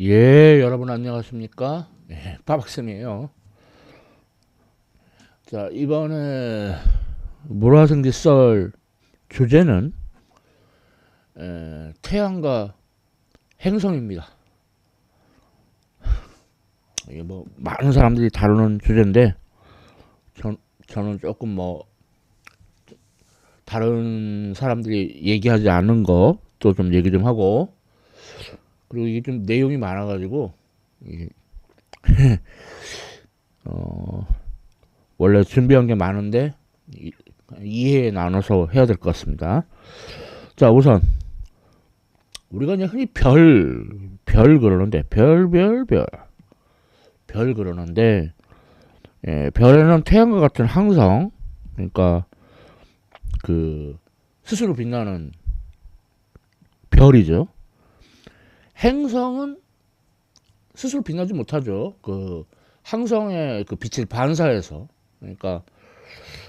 예, 여러분 안녕하십니까? 빠박쌤이에요. 자, 이번에 물화생지 썰 주제는 태양과 행성입니다. 이게 뭐 많은 사람들이 다루는 주제인데 저는 조금 뭐 다른 사람들이 얘기하지 않은 거 또 좀 얘기 좀 하고, 그리고 이게 좀 내용이 많아가지고 이게 어, 원래 준비한 게 많은데 이해에 나눠서 해야 될 것 같습니다. 자, 우선 우리가 이제 흔히 별 그러는데 별 그러는데, 별에는 태양과 같은 항성, 그러니까 그 스스로 빛나는 별이죠. 행성은 스스로 빛나지 못하죠. 그 항성의 그 빛을 반사해서. 그러니까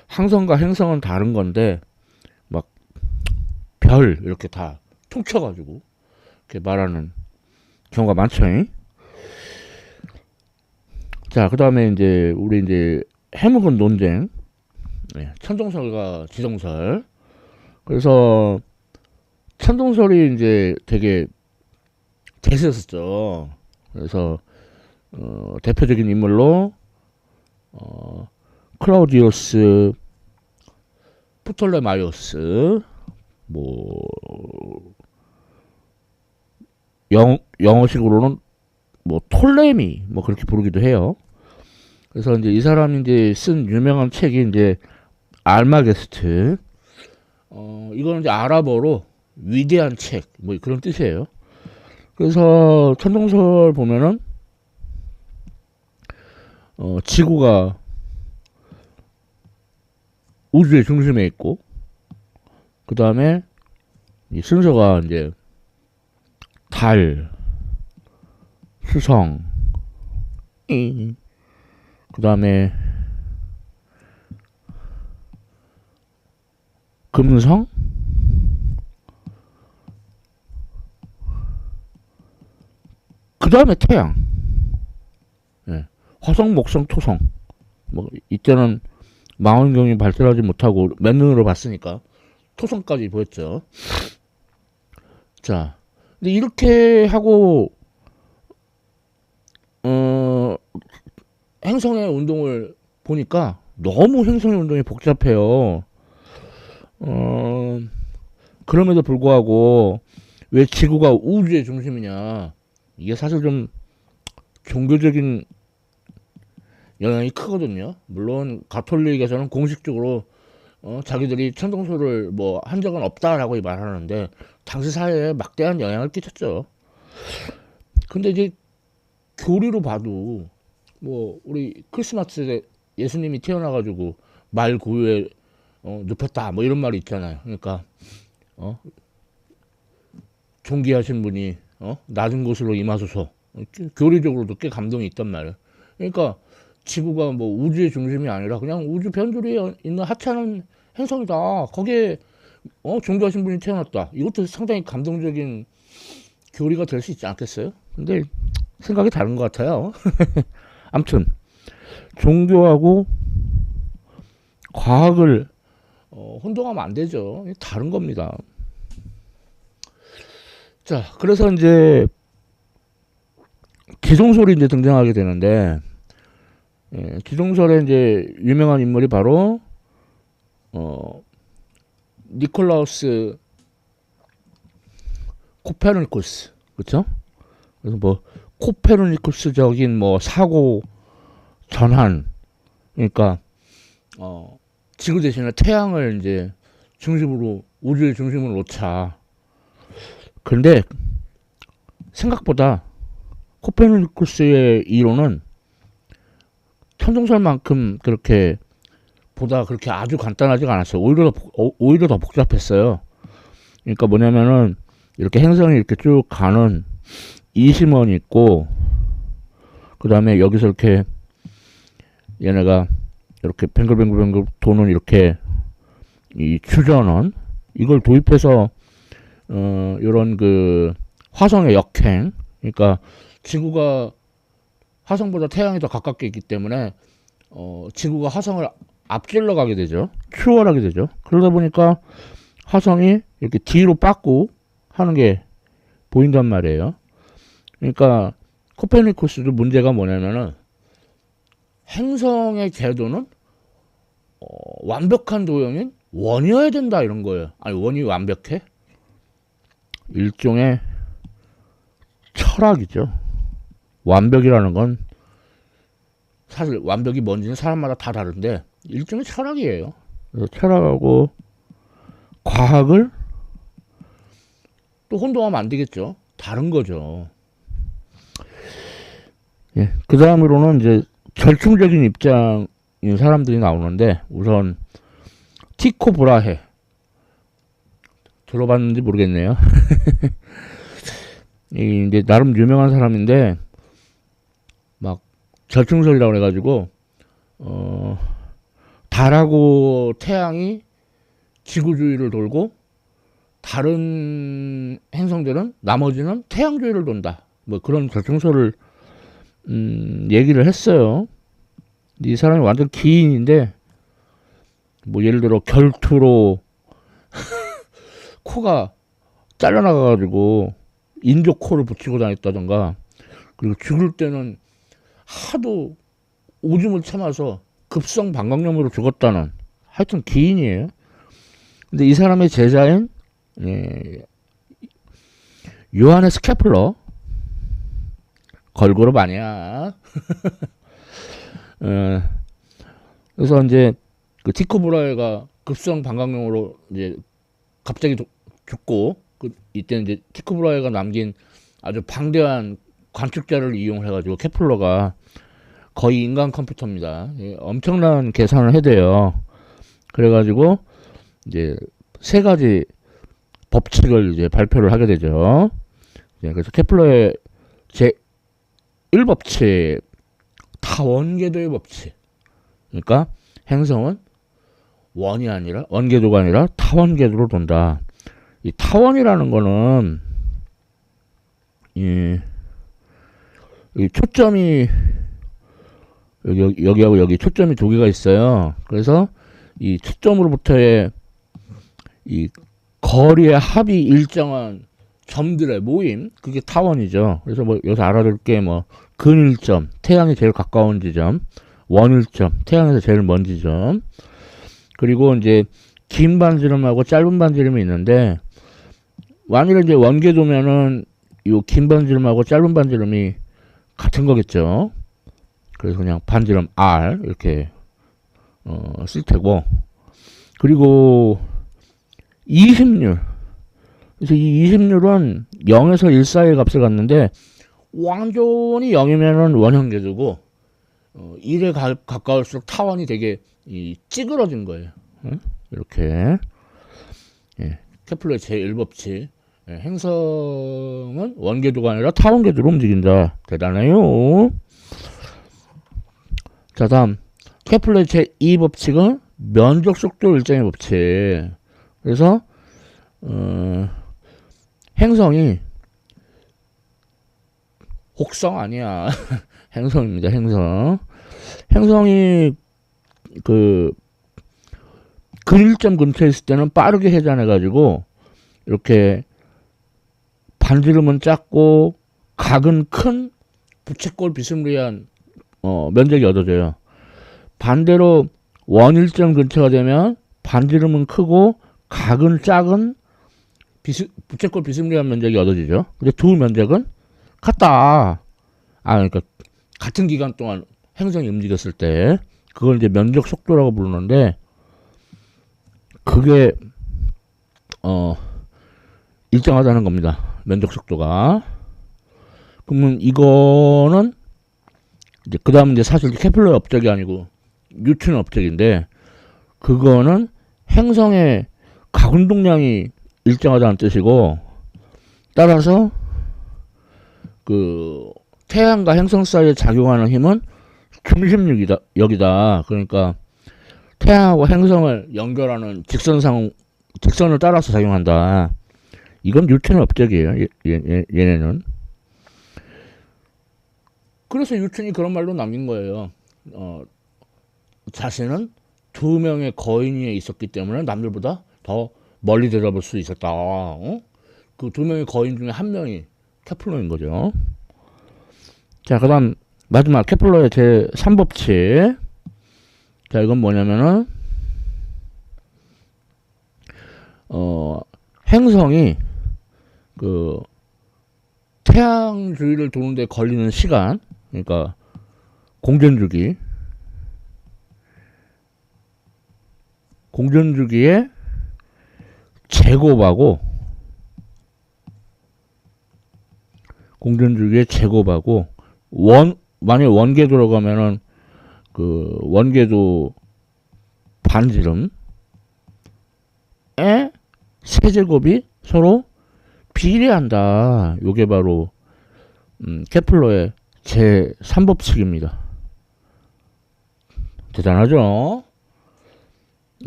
항성과 행성은 다른 건데 막 별 이렇게 다 퉁쳐가지고 이렇게 말하는 경우가 많죠. 자, 그 다음에 이제 우리 이제 해묵은 논쟁, 천동설과 지동설. 그래서 천동설이 이제 되게 대세였었죠. 그래서 대표적인 인물로 클라우디우스, 프톨레마이오스, 뭐 영어식으로는 뭐 톨레미 뭐 그렇게 부르기도 해요. 그래서 이제 이 사람이 이제 쓴 유명한 책이 이제 알마게스트. 이거는 이제 아랍어로 위대한 책 뭐 그런 뜻이에요. 그래서 천동설 보면은 지구가 우주의 중심에 있고, 그 다음에 이 순서가 이제 달, 수성, 그 다음에 금성, 그 다음에 태양, 화성, 목성, 토성. 뭐 이때는 망원경이 발달하지 못하고 맨눈으로 봤으니까 토성까지 보였죠. 자, 근데 이렇게 하고 행성의 운동을 보니까 너무 행성의 운동이 복잡해요. 그럼에도 불구하고 왜 지구가 우주의 중심이냐, 이게 사실 좀 종교적인 영향이 크거든요. 물론 가톨릭에서는 공식적으로 자기들이 천동설을 뭐 한 적은 없다라고 말하는데 당시 사회에 막대한 영향을 끼쳤죠. 근데 이제 교리로 봐도 뭐 우리 크리스마스에 예수님이 태어나가지고 말 고유에 눕혔다 뭐 이런 말이 있잖아요. 그러니까 존귀하신 분이 낮은 곳으로 임하소서, 교리적으로도 꽤 감동이 있단 말이에요. 그러니까 지구가 뭐 우주의 중심이 아니라 그냥 우주 변두리에 있는 하찮은 행성이다. 거기에 존귀하신 분이 태어났다. 이것도 상당히 감동적인 교리가 될 수 있지 않겠어요? 근데 생각이 다른 것 같아요. 아무튼 종교하고 과학을 혼동하면 안 되죠. 다른 겁니다. 자, 그래서 이제 기동설이 이제 등장하게 되는데, 기동설의 이제 유명한 인물이 바로 니콜라우스 코페르니쿠스, 그렇죠? 그래서 뭐 코페르니쿠스적인 뭐 사고 전환, 그러니까 지구 대신에 태양을 이제 중심으로, 우주의 중심으로 놓자. 그런데 생각보다 코페르니쿠스의 이론은 천동설만큼 그렇게 보다 그렇게 아주 간단하지가 않았어요. 오히려 더 복잡했어요. 그러니까 뭐냐면은 이렇게 행성이 이렇게 쭉 가는 이심원이 있고, 그 다음에 여기서 이렇게 얘네가 이렇게 뱅글뱅글 도는 이렇게 이 추전원, 이걸 도입해서 이런 그 화성의 역행, 그러니까 지구가 화성보다 태양이 더 가깝게 있기 때문에 지구가 화성을 앞질러 가게 되죠. 추월하게 되죠. 그러다 보니까 화성이 이렇게 뒤로 빠꾸 하는 게 보인단 말이에요. 그러니까 코페르니쿠스도 문제가 뭐냐면은 행성의 궤도는 완벽한 도형인 원이어야 된다 이런 거예요. 아니 원이 완벽해? 일종의 철학이죠. 완벽이라는 건 사실 완벽이 뭔지는 사람마다 다 다른데 일종의 철학이에요. 그래서 철학하고 과학을 또 혼동하면 안 되겠죠. 다른 거죠. 예, 그 다음으로는 이제 절충적인 입장인 사람들이 나오는데 우선 티코 브라헤 들어봤는지 모르겠네요. 이제 나름 유명한 사람인데 막 절충설이라고 해가지고 달하고 태양이 지구 주위를 돌고 다른 행성들은 나머지는 태양 주위를 돈다. 뭐 그런 절충설을 얘기를 했어요. 이 사람이 완전 기인인데 뭐 예를 들어 결투로 코가 잘려나가가지고 인조 코를 붙이고 다녔다던가 그리고 죽을 때는 하도 오줌을 참아서 급성 방광염으로 죽었다는 하여튼 기인이에요. 근데 이 사람의 제자인 요하네스 케플러 걸그룹 아니야. 그래서 이제 그 티코 브라헤가 급성 방광염으로 이제 갑자기 죽고 이때는 이제 티코 브라헤가 남긴 아주 방대한 관측자를 이용해가지고 케플러가 거의 인간 컴퓨터입니다. 엄청난 계산을 해대요. 그래가지고 이제 세 가지 법칙을 이제 발표를 하게 되죠. 그래서 케플러의 제 1법칙 타원궤도의 법칙. 그러니까 행성은 원궤도가 아니라 타원궤도로 돈다. 이 타원이라는 거는 이 초점이 여기하고 여기 초점이 두 개가 있어요. 그래서 이 초점으로부터의 이 거리의 합이 일정한 점들의 모임, 그게 타원이죠. 그래서 뭐 여기서 알아둘 게 뭐 근일점, 태양이 제일 가까운 지점, 원일점, 태양에서 제일 먼 지점, 그리고 이제 긴 반지름하고 짧은 반지름이 있는데 만일에 이제 원궤도면은 이 긴 반지름하고 짧은 반지름이 같은 거겠죠. 그래서 그냥 반지름 R 이렇게 쓸 테고, 그리고 이심률. 그래서 이 이심률은 0에서 1 사이의 값을 갖는데 완전히 0이면은 원형궤도고 1에 가까울수록 타원이 되게 찌그러진 거예요. 이렇게. 예. 케플러의 제1법칙. 예. 행성은 원궤도가 아니라 타원궤도로 움직인다. 대단해요. 자, 다음 케플러의 제2법칙은 면적 속도 일정의 법칙. 그래서 행성이 혹성 아니야. 행성입니다. 행성이 그 근일점 근처에 있을 때는 빠르게 회전해 가지고 이렇게 반지름은 작고 각은 큰 부채꼴 비스무리한 면적이 얻어져요. 반대로 원일점 근처가 되면 반지름은 크고 각은 작은 부채꼴 비스무리한 면적이 얻어지죠. 근데 두 면적은 같다. 그러니까 같은 기간 동안 행성이 움직였을 때 그걸 이제 면적 속도라고 부르는데 그게 일정하다는 겁니다. 면적 속도가. 그러면 이거는 이제 그 다음 이제 사실 케플러의 업적이 아니고 뉴턴의 업적인데 그거는 행성의 가운동량이 일정하다는 뜻이고, 따라서 그 태양과 행성 사이에 작용하는 힘은 중심력이다. 그러니까 태양하고 행성을 연결하는 직선을 따라서 작용한다. 이건 뉴턴의 업적이에요. 얘네는. 그래서 유춘이 그런 말로 남긴 거예요. 자신은 두 명의 거인이 있었기 때문에 남들보다 더 멀리 들어볼 수 있었다. 그 두 명의 거인 중에 한 명이 케플러인 거죠. 자, 그 다음 마지막 케플러의 제 3법칙. 자, 이건 뭐냐면은 행성이 그 태양 주위를 도는데 걸리는 시간, 그러니까 공전주기의 제곱하고 만약에 원궤도로 가면은 그 원궤도 반지름의 세제곱이 서로 비례한다. 요게 바로 케플러의 제 3법칙입니다. 대단하죠?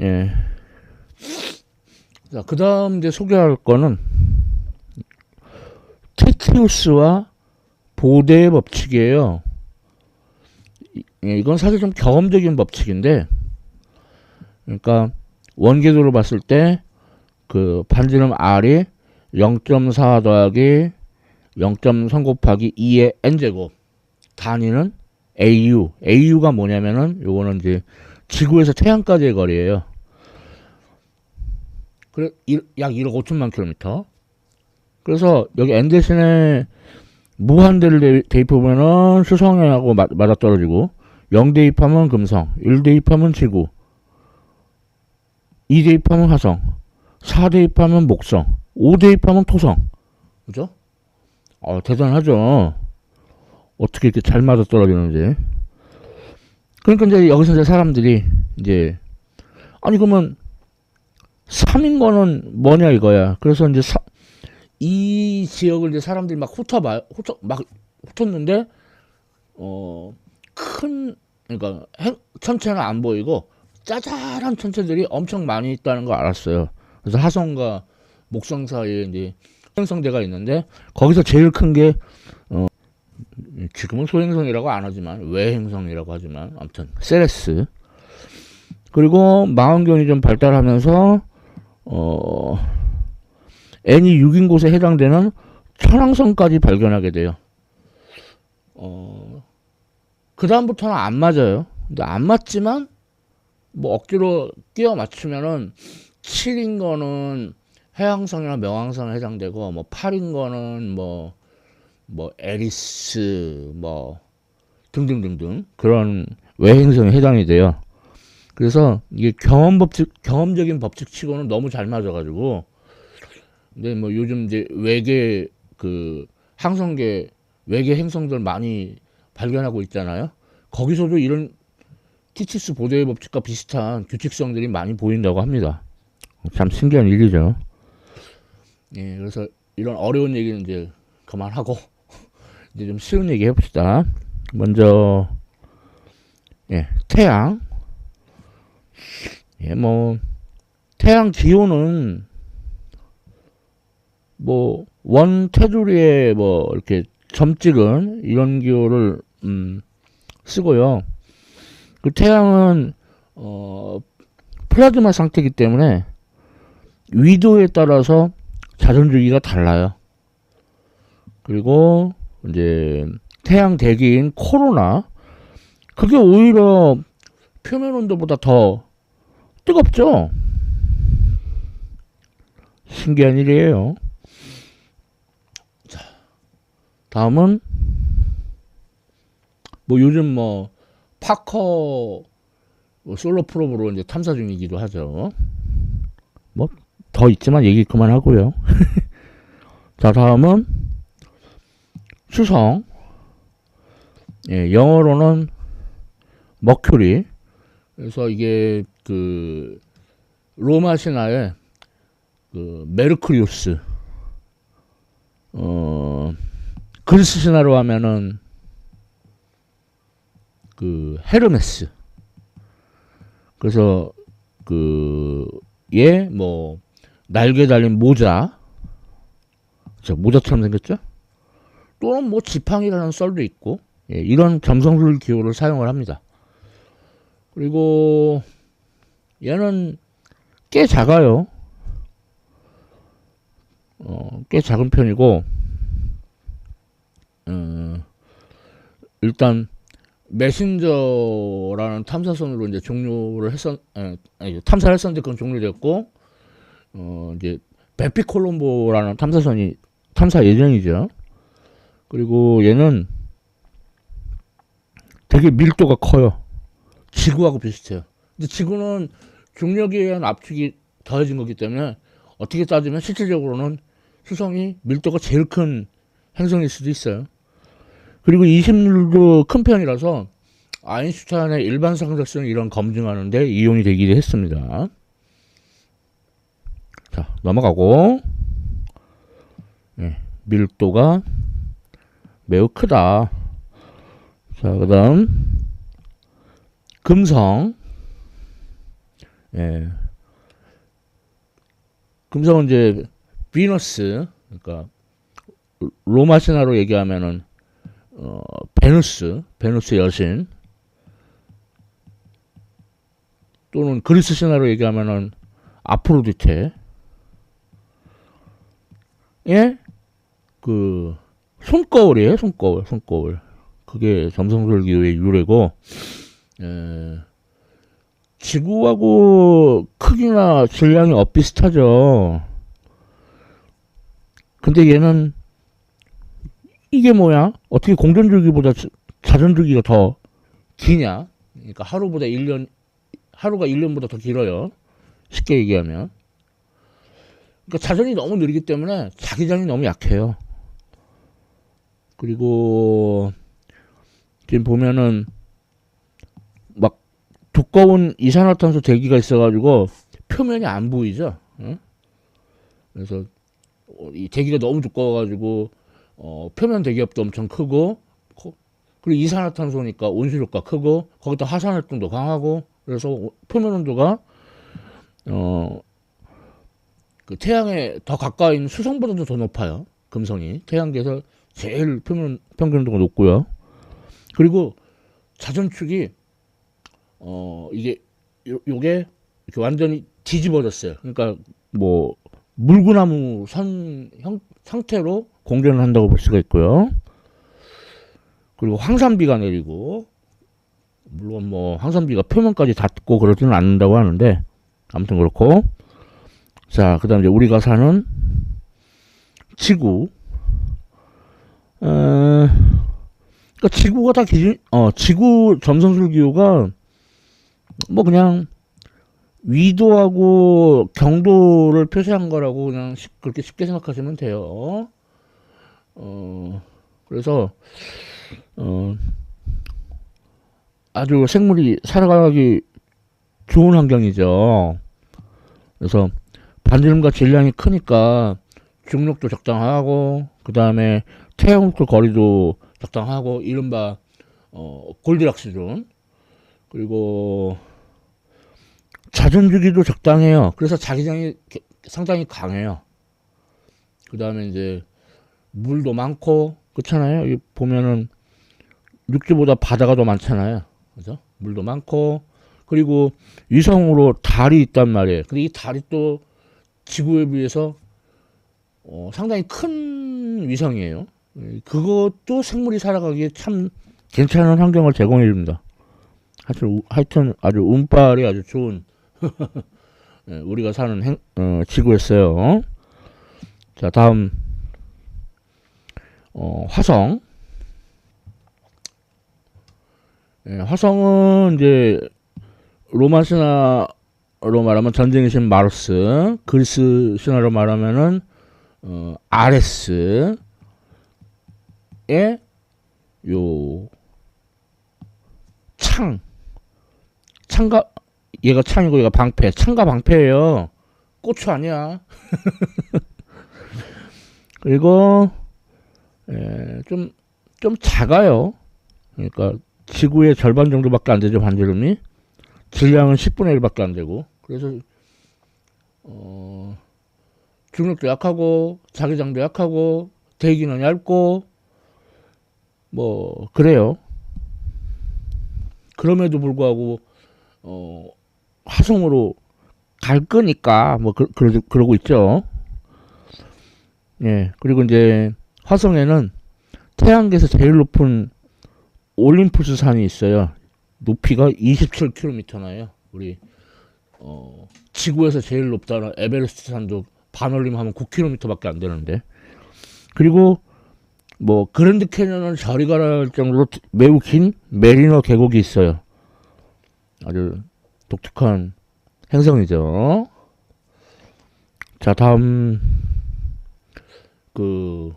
예. 자, 그 다음 이제 소개할 거는 티티우스와 보대의 법칙이에요. 이건 사실 좀 경험적인 법칙인데, 그러니까 원궤도로 봤을 때 그 반지름 R이 0.4 더하기 0.3 곱하기 2의 n제곱, 단위는 AU가 뭐냐면은 요거는 이제 지구에서 태양까지의 거리예요. 그래 약 1억 5천만 킬로미터. 그래서 여기 n 대신에 무한대를 대입해보면은 수성하고 맞아떨어지고, 0 대입하면 금성, 1 대입하면 지구, 2 대입하면 화성, 4 대입하면 목성, 5 대입하면 토성. 그죠? 대단하죠? 어떻게 이렇게 잘 맞아떨어지는지. 그러니까 이제 여기서 이제 사람들이 이제, 아니 그러면 3인 거는 뭐냐 이거야. 그래서 이제 이 지역을 이제 사람들이 막 훑었는데, 그러니까 천체는 안 보이고 짜잘한 천체들이 엄청 많이 있다는 거 알았어요. 그래서 화성과 목성 사이에 이제 행성대가 있는데, 거기서 제일 큰 게 지금은 소행성이라고 안 하지만 외행성이라고 하지만 아무튼 세레스. 그리고 망원경이 좀 발달하면서 n이 6인 곳에 해당되는 천왕성까지 발견하게 돼요. 그 다음부터는 안 맞아요. 근데 안 맞지만 뭐 억지로 끼워 맞추면은 7인 거는 해왕성이나 명왕성에 해당되고, 뭐 8인 거는 뭐 에리스 뭐 등등등등 그런 외행성에 해당이 돼요. 그래서 이게 경험적인 법칙치고는 너무 잘 맞아가지고, 근데 뭐 요즘 이제 외계 그 항성계 외계 행성들 많이 발견하고 있잖아요. 거기서도 이런 티치스 보대의 법칙과 비슷한 규칙성들이 많이 보인다고 합니다. 참 신기한 일이죠. 예, 그래서 이런 어려운 얘기는 이제 그만하고 이제 좀 쉬운 얘기 해봅시다. 먼저 태양. 뭐 태양 기호는 뭐 원 테두리에 뭐 이렇게 점 찍은 이런 기호를 쓰고요. 그 태양은 플라즈마 상태이기 때문에 위도에 따라서 자전주기가 달라요. 그리고 이제 태양 대기인 코로나, 그게 오히려 표면 온도보다 더 뜨겁죠. 신기한 일이에요. 자, 다음은 뭐 요즘 뭐 파커 솔로 프로브로 이제 탐사 중이기도 하죠. 뭐 더 있지만 얘기 그만하고요. 자, 다음은 수성. 영어로는 머큐리. 그래서 이게 그 로마 신화의 그 메르크리우스, 그리스 신화로 하면은 그 헤르메스. 그래서 그 얘 뭐 날개 달린 모자, 모자처럼 생겼죠? 또는 뭐 지팡이라는 썰도 있고, 예, 이런 점성술 기호를 사용을 합니다. 그리고 얘는 꽤 작아요. 꽤 작은 편이고, 일단 메신저라는 탐사선으로 이제 종료를 탐사를 했었는데 그건 종료됐고, 이제 베피콜롬보라는 탐사선이 탐사 예정이죠. 그리고 얘는 되게 밀도가 커요. 지구하고 비슷해요. 근데 지구는 중력에 의한 압축이 더해진 거기 때문에 어떻게 따지면 실질적으로는 수성이 밀도가 제일 큰 행성일 수도 있어요. 그리고 20도 큰 편이라서 아인슈타인의 일반 상대성 이런 검증하는데 이용이 되기도 했습니다. 자, 넘어가고, 네, 밀도가 매우 크다. 자, 그 다음 금성. 예. 금성은 이제 비너스, 그러니까 로마 신화로 얘기하면은 베누스 여신, 또는 그리스 신화로 얘기하면은 아프로디테. 예? 그 손거울이에요, 손거울. 그게 점성술기의 유래고, 지구하고 크기나 질량이 엇비슷하죠. 근데 얘는 이게 뭐야? 어떻게 공전주기보다 자전주기가 더 기냐? 그러니까 하루가 1년보다 더 길어요. 쉽게 얘기하면. 그러니까 자전이 너무 느리기 때문에 자기장이 너무 약해요. 그리고 지금 보면은 막 두꺼운 이산화탄소 대기가 있어가지고 표면이 안 보이죠. 응? 그래서 이 대기가 너무 두꺼워가지고 표면 대기압도 엄청 크고, 그리고 이산화탄소니까 온실효과 크고, 거기다 화산활동도 강하고, 그래서 표면 온도가 그 태양에 더 가까이 있는 수성보다도 더 높아요. 금성이 태양계에서 제일 표면 평균 온도가 높고요. 그리고 자전축이 이게 요게 이렇게 완전히 뒤집어졌어요. 그러니까 뭐 물구나무 선 상태로 공전을 한다고 볼 수가 있고요. 그리고 황산비가 내리고, 물론 뭐 황산비가 표면까지 닿고 그러지는 않는다고 하는데, 아무튼 그렇고. 자, 그 다음 이제 우리가 사는 지구. 그러니까 지구가 다 지구 점성술 기호가 뭐 그냥 위도하고 경도를 표시한 거라고 그냥 그렇게 쉽게 생각하시면 돼요. 그래서 아주 생물이 살아가기 좋은 환경이죠. 그래서 반지름과 질량이 크니까 중력도 적당하고, 그 다음에 태양으로부터 거리도 적당하고, 이른바 골디락스 존. 그리고 자전주기도 적당해요. 그래서 자기장이 상당히 강해요. 그 다음에 이제 물도 많고, 그렇잖아요. 여기 보면은 육지보다 바다가 더 많잖아요. 그죠? 물도 많고, 그리고 위성으로 달이 있단 말이에요. 근데 이 달이 또 지구에 비해서 상당히 큰 위성이에요. 그것도 생물이 살아가기에 참 괜찮은 환경을 제공해 줍니다. 하여튼 아주 운빨이 아주 좋은 우리가 사는 지구였어요. 자, 다음 화성. 화성은 이제 로마 신화로 말하면 전쟁의 신 마르스, 그리스 신화로 말하면은 아레스의 요 창가, 얘가 창이고 얘가 방패, 창과 방패예요. 고추 아니야. 그리고 좀 작아요. 그러니까 지구의 절반 정도밖에 안 되죠, 반지름이. 질량은 10분의 1밖에 안 되고. 그래서 중력도 약하고, 자기장도 약하고, 대기는 얇고, 뭐 그래요. 그럼에도 불구하고 화성으로 갈 거니까 뭐 그러고 있죠. 예. 그리고 이제 화성에는 태양계에서 제일 높은 올림푸스 산이 있어요. 높이가 27km나요. 우리 지구에서 제일 높다는 에베레스트 산도 반올림 하면 9km밖에 안 되는데. 그리고 뭐 그랜드 캐년은 저리 가랄 정도로 매우 긴 메리너 계곡이 있어요. 아주 독특한 행성이죠. 자, 다음 그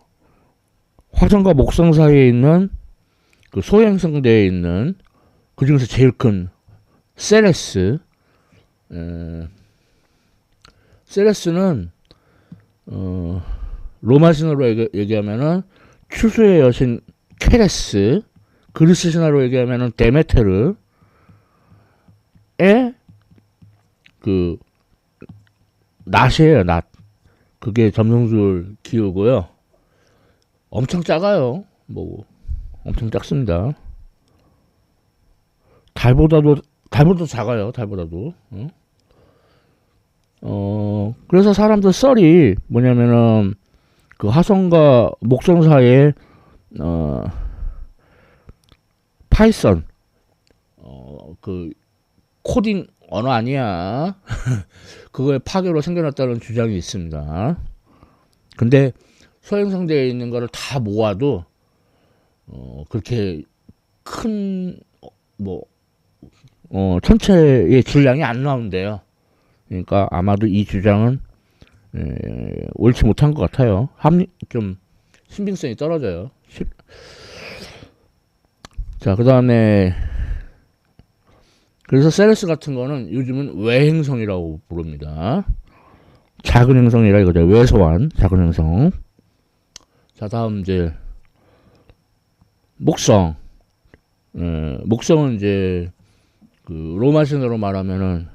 화성과 목성 사이에 있는 그 소행성대에 있는 그 중에서 제일 큰 세레스. 세레스는 로마 신화로 얘기하면은 추수의 여신 케레스, 그리스 신화로 얘기하면은 데메테르의 그 낫이에요, 낫. 그게 점성술 기후고요. 엄청 작아요. 뭐 엄청 작습니다. 달보다도 작아요. 달보다도. 그래서 사람들 썰이 뭐냐면은 그 화성과 목성 사이에 파이썬 그 코딩 언어 아니야. 그거의 파괴로 생겨났다는 주장이 있습니다. 근데 소행성대에 있는 거를 다 모아도 그렇게 큰 뭐 전체의 질량이 안 나온대요. 그러니까 아마도 이 주장은 옳지 못한 것 같아요. 좀 신빙성이 떨어져요. 자, 그 다음에 그래서 세레스 같은 거는 요즘은 외행성이라고 부릅니다. 작은 행성이라 이거죠. 외소한 작은 행성. 자, 다음 이제 목성. 목성은 이제 그 로마신으로 말하면은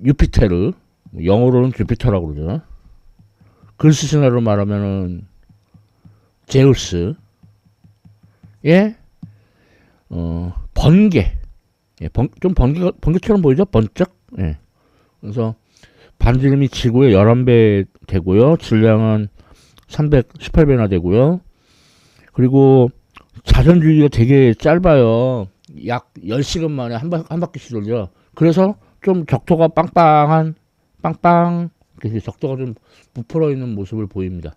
유피테르, 영어로는 주피터라고 그러죠. 그리스 신화로 말하면은 제우스. 예, 번개. 예, 좀 번개처럼 보이죠? 번쩍. 예. 그래서 반지름이 지구의 11배 되고요. 질량은 318배나 되고요. 그리고 자전주기가 되게 짧아요. 약 10시간 만에 한 바퀴씩 돌죠. 그래서 좀 적도가 빵빵, 그래서 적도가 좀 부풀어 있는 모습을 보입니다.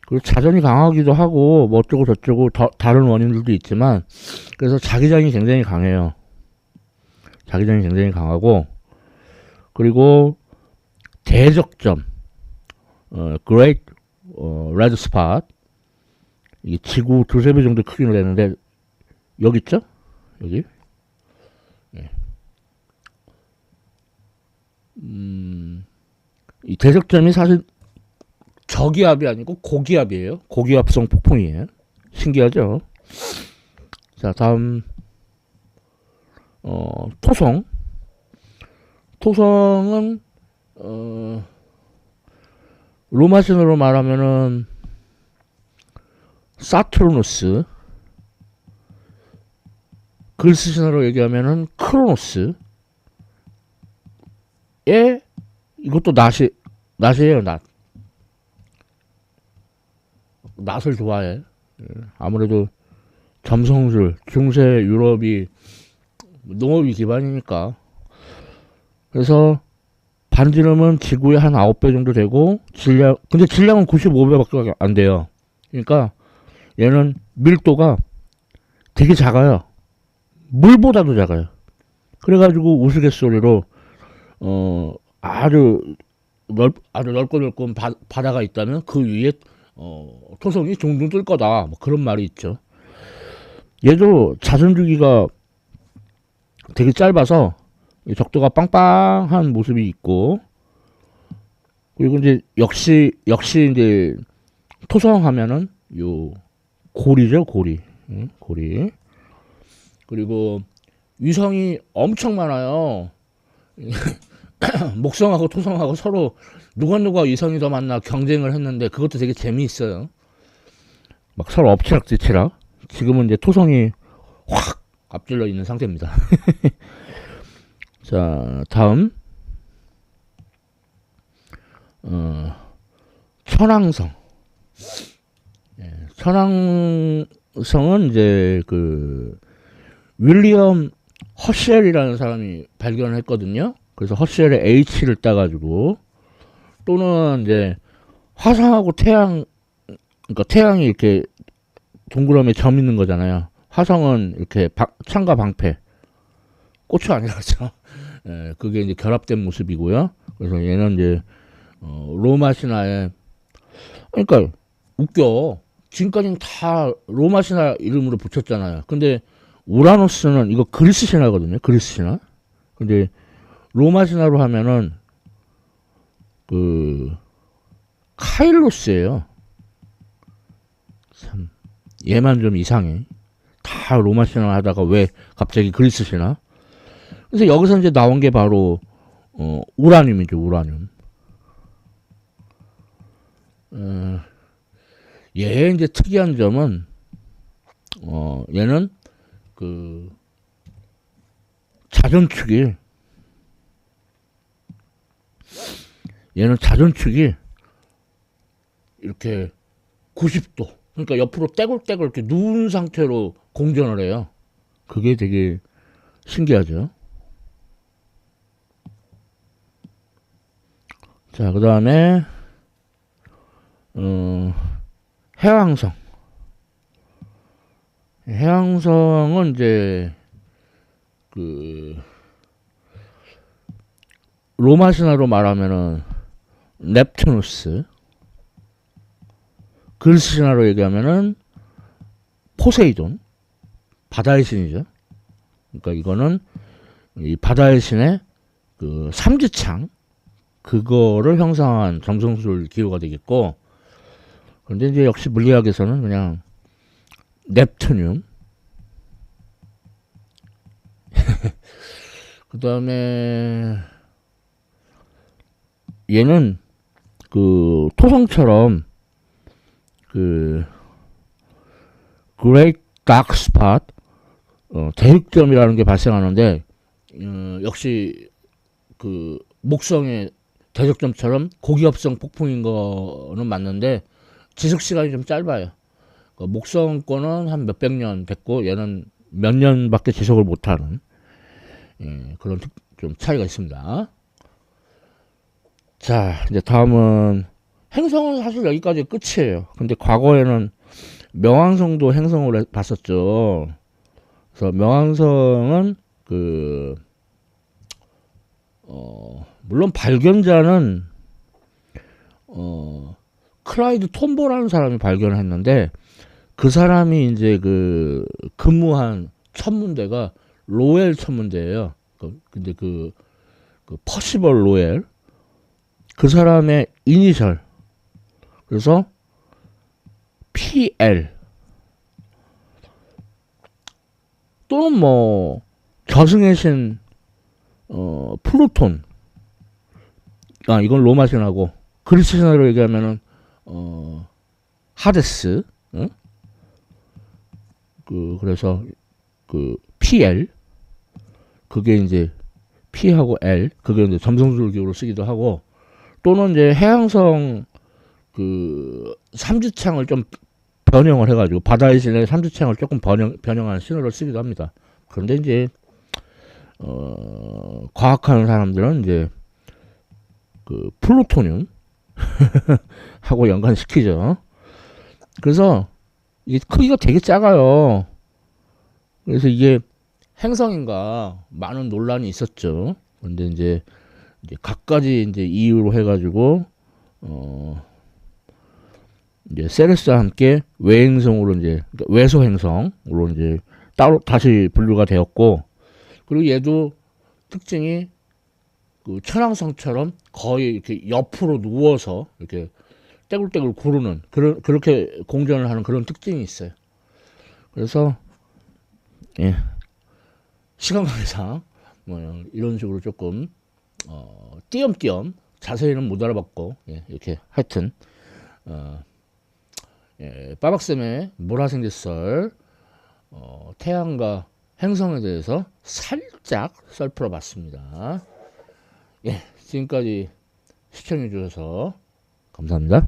그리고 자전이 강하기도 하고, 뭐 어쩌고 저쩌고 다른 원인들도 있지만, 그래서 자기장이 굉장히 강해요. 자기장이 굉장히 강하고, 그리고 대적점, Great Red Spot, 이게 지구 두세 배 정도 크기는 되는데, 여기 있죠? 여기. 네. 이 대적점이 사실 저기압이 아니고 고기압이에요. 고기압성 폭풍이에요. 신기하죠? 자, 다음, 토성. 토성은, 로마신으로 말하면은, 사투르누스. 그리스 신화로 얘기하면은 크로노스. 이것도 낫이에요, 낫. 낫을 좋아해. 아무래도 점성술, 중세 유럽이 농업이 기반이니까. 그래서 반지름은 지구의 한 9배 정도 되고, 근데 질량은 95배밖에 안 돼요. 그러니까 얘는 밀도가 되게 작아요. 물보다도 작아요. 그래가지고 우스갯소리로 아주 넓고 넓은 바다가 있다면 그 위에 토성이 둥둥 뜰 거다. 뭐 그런 말이 있죠. 얘도 자전주기가 되게 짧아서 적도가 빵빵한 모습이 있고, 그리고 이제 역시 이제 토성 하면은 요 고리죠, 고리. 고리. 그리고 위성이 엄청 많아요. 목성하고 토성하고 서로 누가 위성이 더 많나 경쟁을 했는데 그것도 되게 재미있어요. 막 서로 엎치락뒤치락. 지금은 이제 토성이 확 앞질러 있는 상태입니다. 자, 다음 천왕성. 예, 천왕성은 이제 그 윌리엄 허쉘이라는 사람이 발견을 했거든요. 그래서 허쉘의 H를 따가지고, 또는 이제 화성하고 태양, 그러니까 태양이 이렇게 동그라미에 점 있는 거잖아요. 화성은 이렇게 창과 방패, 고추 아니라죠. 예, 그게 이제 결합된 모습이고요. 그래서 얘는 이제 로마 신화에, 그러니까 웃겨. 지금까지는 다 로마 신화 이름으로 붙였잖아요. 근데 우라노스는 이거 그리스 신화거든요. 그리스 신화. 근데 로마 신화로 하면은 그 카일로스예요. 참 얘만 좀 이상해. 다 로마 신화 하다가 왜 갑자기 그리스 신화? 그래서 여기서 이제 나온 게 바로 우라늄이죠. 우라늄. 얘 이제 특이한 점은 얘는 그 자전축이, 얘는 자전축이 이렇게 90도, 그러니까 옆으로 떼굴떼굴 이렇게 누운 상태로 공전을 해요. 그게 되게 신기하죠. 자, 그 다음에 해왕성. 해왕성은 이제 그 로마 신화로 말하면은 넵투누스, 그리스 신화로 얘기하면은 포세이돈, 바다의 신이죠. 그러니까 이거는 이 바다의 신의 그 삼지창, 그거를 형성한 점성술 기호가 되겠고, 그런데 이제 역시 물리학에서는 그냥 넵투늄. 그 다음에 얘는 그 토성처럼 그 그레이트 다크 스팟, 대흑점이라는 게 발생하는데, 역시 그 목성의 대적점처럼 고기압성 폭풍인 거는 맞는데 지속 시간이 좀 짧아요. 목성 거는 한 몇백 년 됐고 얘는 몇 년밖에 지속을 못하는, 그런 좀 차이가 있습니다. 자, 이제 다음은 행성은 사실 여기까지 끝이에요. 근데 과거에는 명왕성도 행성으로 봤었죠. 그래서 명왕성은 그 물론 발견자는 클라이드 톰보라는 사람이 발견을 했는데, 그 사람이 이제 그 근무한 천문대가 로엘 천문대예요. 근데 그 퍼시벌 로엘, 그 사람의 이니셜, 그래서 PL, 또는 뭐 저승의 신 플루톤, 이건 로마 신화고, 그리스 신화로 얘기하면은 하데스, 그래서 그 PL, 그게 이제 P하고 L, 그게 이제 점성술기호로 쓰기도 하고, 또는 이제 해왕성 그 삼지창을 좀 변형을 해가지고 바다의 신의 삼지창을 조금 변형한 신호를 쓰기도 합니다. 그런데 이제 과학하는 사람들은 이제 그 플루토늄 하고 연관시키죠. 그래서 이게 크기가 되게 작아요. 그래서 이게 행성인가 많은 논란이 있었죠. 근데 이제 갖가지 이제 이유로 해가지고 이제 세레스와 함께 외행성으로 이제, 그러니까 외소 행성으로 이제 따로 다시 분류가 되었고, 그리고 얘도 특징이 그 천왕성처럼 거의 이렇게 옆으로 누워서 이렇게 떼굴떼굴 구르는, 그렇게 공전을 하는 그런 특징이 있어요. 그래서 시간 관계상 뭐 이런 식으로 조금 띄엄띄엄 자세히는 못 알아봤고, 이렇게 하여튼 빠박쌤의 모라생대썰 태양과 행성에 대해서 살짝 썰풀어 봤습니다. 예, 지금까지 시청해 주셔서 감사합니다.